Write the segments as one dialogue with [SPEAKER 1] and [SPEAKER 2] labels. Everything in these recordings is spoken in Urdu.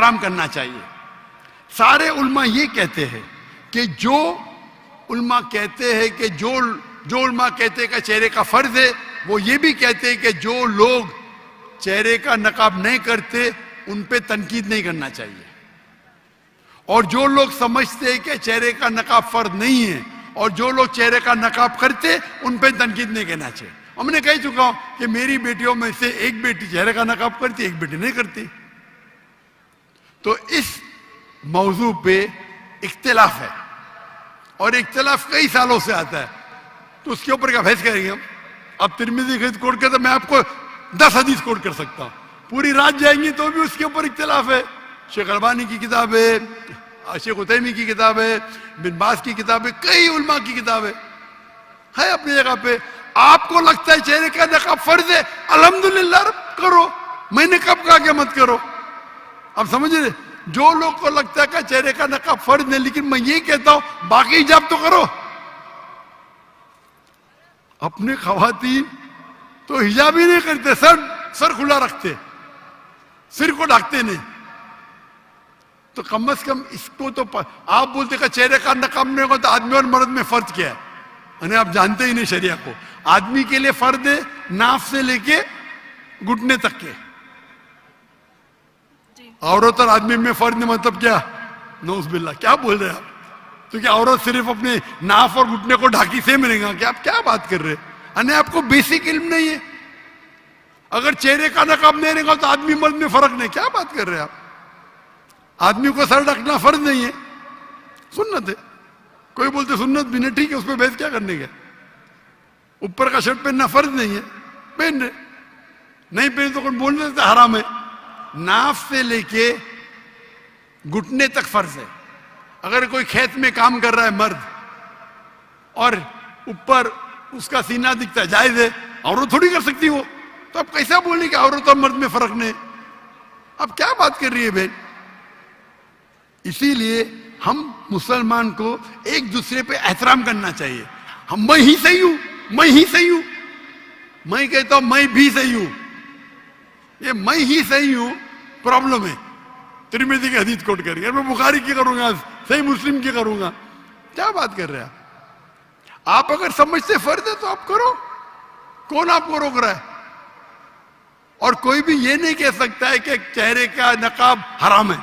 [SPEAKER 1] احترام کرنا چاہیے. سارے علماء یہ کہتے ہیں کہ جو علماء کہتے ہیں کہ جو علماء کہتے ہیں کہ چہرے کا فرض ہے، وہ یہ بھی کہتے ہیں کہ جو لوگ چہرے کا نقاب نہیں کرتے ان پہ تنقید نہیں کرنا چاہیے. اور جو لوگ سمجھتے ہیں کہ چہرے کا نقاب فرض نہیں ہے اور جو لوگ چہرے کا نقاب کرتے ان پہ تنقید نہیں کرنا چاہیے. اور میں نے کہہ چکا ہوں کہ میری بیٹیوں میں سے ایک بیٹی چہرے کا نقاب کرتی، ایک بیٹی نہیں کرتی. تو اس موضوع پہ اختلاف ہے اور اختلاف کئی سالوں سے آتا ہے، تو اس کے اوپر کیا بحث کریں گے ہم؟ اب ترمذی کی حدیث کوٹ کرتے تو میں آپ کو 10 حدیث کوٹ کر سکتا ہوں، پوری رات جائیں گی تو بھی اس کے اوپر اختلاف ہے. شیخ البانی کی کتاب ہے، شیخ عثیمین کی کتاب ہے، بن باز کی کتاب ہے، کئی علماء کی کتاب ہے اپنی جگہ پہ. آپ کو لگتا ہے چہرے کا نقاب فرض ہے، الحمدللہ کرو، میں نے کب کہا کہ مت کرو؟ اب سمجھ رہے؟ جو لوگ کو لگتا ہے کہ چہرے کا نقاب فرض نہیں، لیکن میں یہ کہتا ہوں باقی حجاب تو کرو. اپنے خواتین تو حجاب ہی نہیں کرتے، سر کھلا رکھتے، سر کو ڈھانکتے نہیں. تو کم از کم اس کو تو آپ بولتے کہ چہرے کا نقاب نہیں ہوگا تو آدمی اور مرد میں فرق کیا ہے؟ یعنی آپ جانتے ہی نہیں شریعہ کو. آدمی کے لیے فرض ہے ناف سے لے کے گھٹنے تک کے، عورت اور آدمی میں فرق نہیں. مطلب کیا؟ نعوذ باللہ، کیا بول رہے ہیں آپ؟ تو کیا عورت صرف اپنے ناف اور گھٹنے کو ڈھاکی سے ملے گا؟ کیا آپ کیا بات کر رہے ہیں؟ یعنی آپ کو بیسک علم نہیں ہے. اگر چہرے کا نقاب نہیں رہے گا تو آدمی مرد میں فرق نہیں. کیا بات کر رہے ہیں آپ؟ آدمی کو سر ڈھکنا فرض نہیں ہے، سنت ہے. کوئی بولتے سنت بھی نہیں، ٹھیک ہے، اس پہ بحث کیا کرنے گیا؟ اوپر کا شرٹ پہننا فرض نہیں ہے، پہن رہے، نہیں پہن تو کوئی بولنے سے حرام ہے. ناف سے لے کے گھٹنے تک فرض ہے. اگر کوئی کھیت میں کام کر رہا ہے مرد اور اوپر اس کا سینہ دکھتا ہے، جائز ہے، عورت تھوڑی کر سکتی وہ. تو اب کیسا بولنے کہ عورت اور مرد میں فرق نہیں؟ اب کیا بات کر رہی ہے بہن؟ اسی لیے ہم مسلمان کو ایک دوسرے پہ احترام کرنا چاہیے. ہم میں ہی صحیح ہوں، میں ہی صحیح ہوں، میں کہتا ہوں میں بھی صحیح ہوں. یہ میں ہی صحیح ہوں پرابلم ہے. ترمذی کی حدیث کوٹ کریں گے، میں بخاری کی کروں گا، صحیح مسلم کی کروں گا. کیا بات کر رہے ہیں آپ؟ اگر سمجھتے فرض ہے تو آپ کرو، کون آپ کو روک رہا ہے؟ اور کوئی بھی یہ نہیں کہہ سکتا ہے کہ چہرے کا نقاب حرام ہے،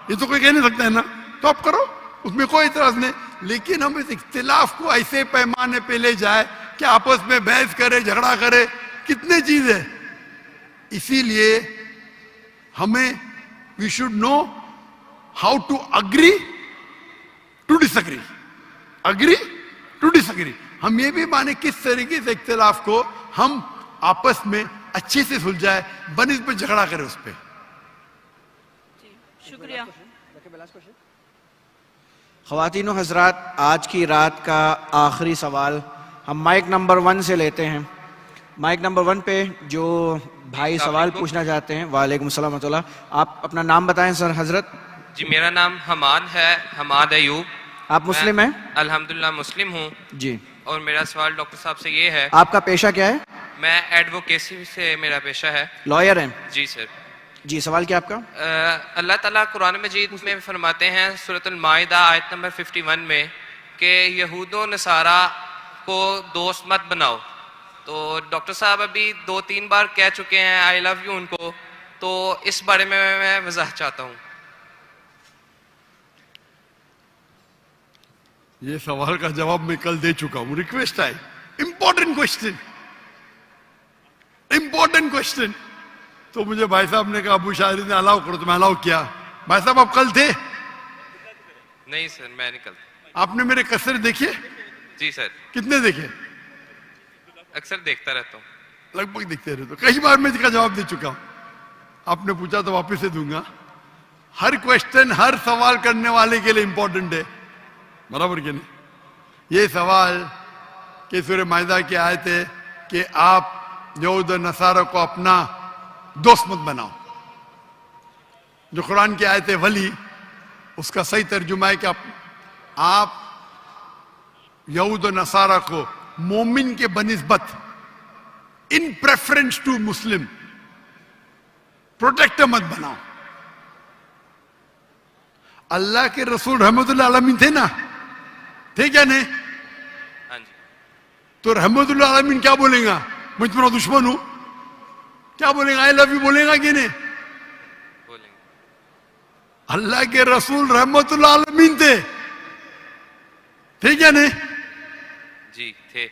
[SPEAKER 1] یہ تو کوئی کہہ نہیں سکتا ہے نا. تو آپ کرو، اس میں کوئی اعتراض نہیں. لیکن ہم اس اختلاف کو ایسے پیمانے پہ لے جائے کہ آپس میں بحث کرے، جھگڑا کرے، کتنے چیز ہے. اسی لیے ہمیں we should know how to agree to disagree. Agree to disagree. ہم یہ بھی مانے کس طریقے سے اختلاف کو ہم آپس میں اچھے سے سلجھائے، بنسبت جھگڑا کرے اس پہ.
[SPEAKER 2] شکریہ.
[SPEAKER 3] خواتین و حضرات، آج کی رات کا آخری سوال ہم مائک نمبر 1 سے لیتے ہیں. مائک نمبر 1 پہ جو بھائی سوال پوچھنا چاہتے ہیں. وعلیکم السلام ورحمۃ اللہ. آپ اپنا نام بتائیں سر حضرت.
[SPEAKER 4] جی میرا نام حماد ہے، حماد ایوب.
[SPEAKER 3] آپ مسلم ہیں؟
[SPEAKER 4] الحمدللہ مسلم ہوں.
[SPEAKER 3] جی.
[SPEAKER 4] اور میرا سوال ڈاکٹر صاحب سے یہ ہے.
[SPEAKER 3] آپ کا پیشہ کیا ہے؟
[SPEAKER 4] میں ایڈوکیسی سے میرا پیشہ ہے.
[SPEAKER 3] لائر ہیں؟
[SPEAKER 4] جی سر.
[SPEAKER 3] جی سوال کیا آپ کا؟
[SPEAKER 4] اللہ تعالیٰ قرآن مجید میں فرماتے ہیں سورۃ المائدہ آیت نمبر 51 میں کہ یہود و نصارہ کو دوست مت بناؤ. تو ڈاکٹر صاحب ابھی 2-3 بار کہہ چکے ہیں آئی لو یو ان کو، تو اس بارے میں میں وضاحت چاہتا ہوں.
[SPEAKER 1] یہ سوال کا جواب میں کل دے چکا ہوں. ریکویسٹ ہے، امپورٹنٹ کوشچن. تو مجھے بھائی صاحب نے کہا ابو شاعری نے الاؤ کرو، تو میں الاؤ کیا. بھائی صاحب آپ کل تھے؟
[SPEAKER 4] نہیں سر میں نکل.
[SPEAKER 1] آپ نے میرے قصر دیکھے؟
[SPEAKER 4] جی سر.
[SPEAKER 1] کتنے دیکھے؟
[SPEAKER 4] اکثر دیکھتا رہتا ہوں.
[SPEAKER 1] لگ بھگ دیکھتے رہتے. کئی بار میں اس کا جواب دے چکا ہوں. آپ نے پوچھا تو واپس سے دوں گا. ہر کوشچن ہر سوال کرنے والے کے لیے امپورٹنٹ ہے، برابر کہ نہیں؟ یہ سوال کہ سورہ مائدہ کی آیت ہے کہ آپ یہود و نصارہ کو اپنا دوست مت بناؤ. جو قرآن کی آیت ہے ولی، اس کا صحیح ترجمہ ہے کہ آپ یہود و نصارہ کو مومن کے بنسبت ان پریفرنس ٹو مسلم پروٹیکٹر مت بناؤ. اللہ کے رسول رحمت اللہ عالمین تھے نا, تھے کیا نہیں؟
[SPEAKER 4] ہاں جی.
[SPEAKER 1] تو رحمت اللہ عالمین کیا بولیں گا؟ میں تمہارا دشمن ہوں, کیا بولیں گا؟ آئی لو یو بولیں گا کہ نہیں؟
[SPEAKER 4] بولیں گے.
[SPEAKER 1] اللہ کے رسول رحمت اللہ عالمین تھے کیا نہیں؟
[SPEAKER 4] جی تھے.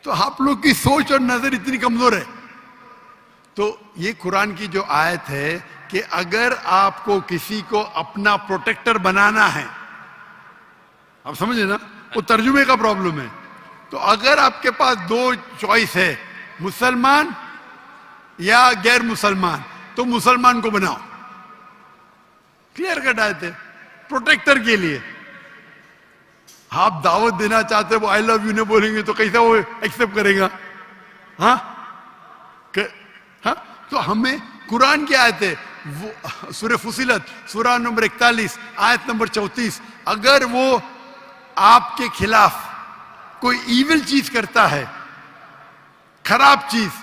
[SPEAKER 1] تو آپ لوگ کی سوچ اور نظر اتنی کمزور ہے. تو یہ قرآن کی جو آیت ہے کہ اگر آپ کو کسی کو اپنا پروٹیکٹر بنانا ہے, آپ سمجھے نا, وہ ترجمے کا پرابلم ہے. تو اگر آپ کے پاس دو چوائس ہے, مسلمان یا غیر مسلمان, تو مسلمان کو بناؤ. کلیئر کٹ آیت ہے پروٹیکٹر کے لیے. آپ دعوت دینا چاہتے وہ آئی لو یو نے بولیں گے تو کیسا وہ ایکسپٹ کرے گا؟ ہاں ہاں. تو ہمیں قرآن کی آیت ہے, سورہ فصلت سورہ نمبر 41 آیت نمبر 34, اگر وہ آپ کے خلاف کوئی ایول چیز کرتا ہے, خراب چیز,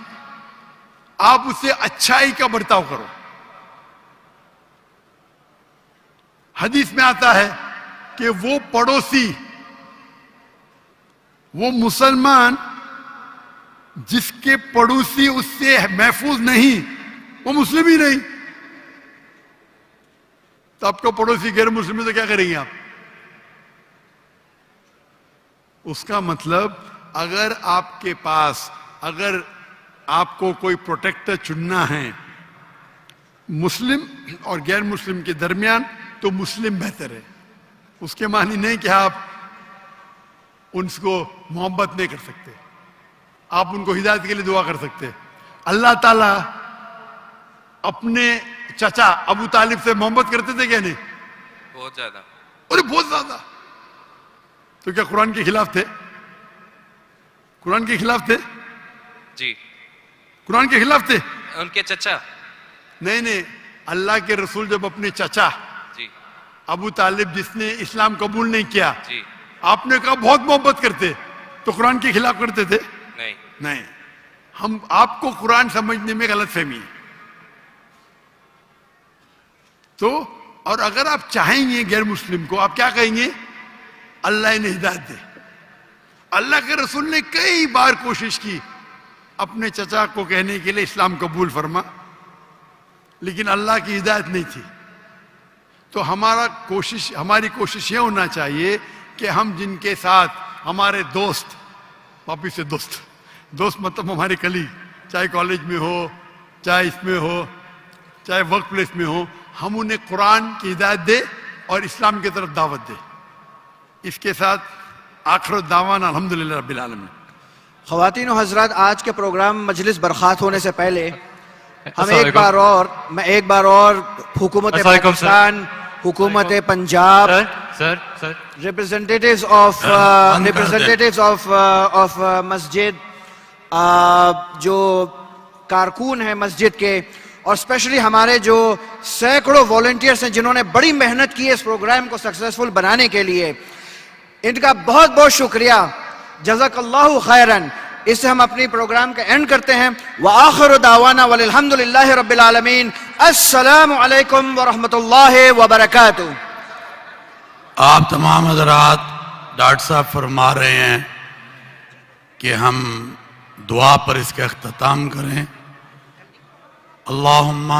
[SPEAKER 1] آپ اسے اچھائی کا برتاؤ کرو. حدیث میں آتا ہے کہ وہ پڑوسی, وہ مسلمان جس کے پڑوسی اس سے محفوظ نہیں, وہ مسلم ہی نہیں. تو آپ کا پڑوسی غیر مسلم ہے تو کیا کریں گے آپ؟ اس کا مطلب اگر آپ کے پاس, اگر آپ کو کوئی پروٹیکٹر چننا ہے مسلم اور غیر مسلم کے درمیان, تو مسلم بہتر ہے. اس کے معنی نہیں کہ آپ ان کو محبت نہیں کر سکتے, آپ ان کو ہدایت کے لیے دعا کر سکتے. اللہ تعالیٰ اپنے چچا ابو طالب سے محبت کرتے تھے کیا نہیں؟
[SPEAKER 4] بہت زیادہ.
[SPEAKER 1] ارے بہت زیادہ. تو کیا قرآن کے خلاف تھے؟ قرآن کے خلاف تھے؟
[SPEAKER 4] جی.
[SPEAKER 1] قرآن کے خلاف تھے؟
[SPEAKER 4] ان کے چچا
[SPEAKER 1] نہیں. اللہ کے رسول جب اپنے چچا
[SPEAKER 4] جی
[SPEAKER 1] ابو طالب جس نے اسلام قبول نہیں کیا,
[SPEAKER 4] جی
[SPEAKER 1] آپ نے کہا بہت محبت کرتے, تو قرآن کے خلاف کرتے تھے؟ نہیں. ہم آپ کو قرآن سمجھنے میں غلط فہمی ہے. تو اور اگر آپ چاہیں گے غیر مسلم کو, آپ کیا کہیں گے؟ اللہ انہیں ہدایت دے. اللہ کے رسول نے کئی بار کوشش کی اپنے چچا کو کہنے کے لیے اسلام قبول فرما, لیکن اللہ کی ہدایت نہیں تھی. تو ہماری کوشش یہ ہونا چاہیے کہ ہم جن کے ساتھ ہمارے دوست, واپس سے دوست مطلب ہمارے کلیگ, چاہے کالج میں ہو, چاہے اس میں ہو, چاہے ورک پلیس میں ہو, ہم انہیں قرآن کی ہدایت دے اور اسلام کی طرف دعوت دے. اس کے ساتھ آخر دعوانا الحمدللہ رب العالمین.
[SPEAKER 3] خواتین و حضرات, آج کے پروگرام مجلس برخاست ہونے سے پہلے ہم
[SPEAKER 2] السلام
[SPEAKER 3] ایک بار اور حکومت
[SPEAKER 2] السلام علیکم سر.
[SPEAKER 3] پاکستان, حکومت پنجاب,
[SPEAKER 2] سر
[SPEAKER 3] representatives of مسجد, جو کارکن ہیں مسجد کے, اور اسپیشلی ہمارے جو سینکڑوں والنٹیئرس ہیں جنہوں نے بڑی محنت کی ہے اس پروگرام کو سکسیسفل بنانے کے لیے, ان کا بہت بہت شکریہ. جزاک اللہ خیرن. اس سے ہم اپنی پروگرام کا اینڈ کرتے ہیں. وآخر دعوانا والحمدللہ رب العالمین. السلام علیکم ورحمۃ اللہ وبرکاتہ.
[SPEAKER 5] آپ تمام حضرات, ڈاکٹر صاحب فرما رہے ہیں کہ ہم دعا پر اس کا اختتام کریں. اللہم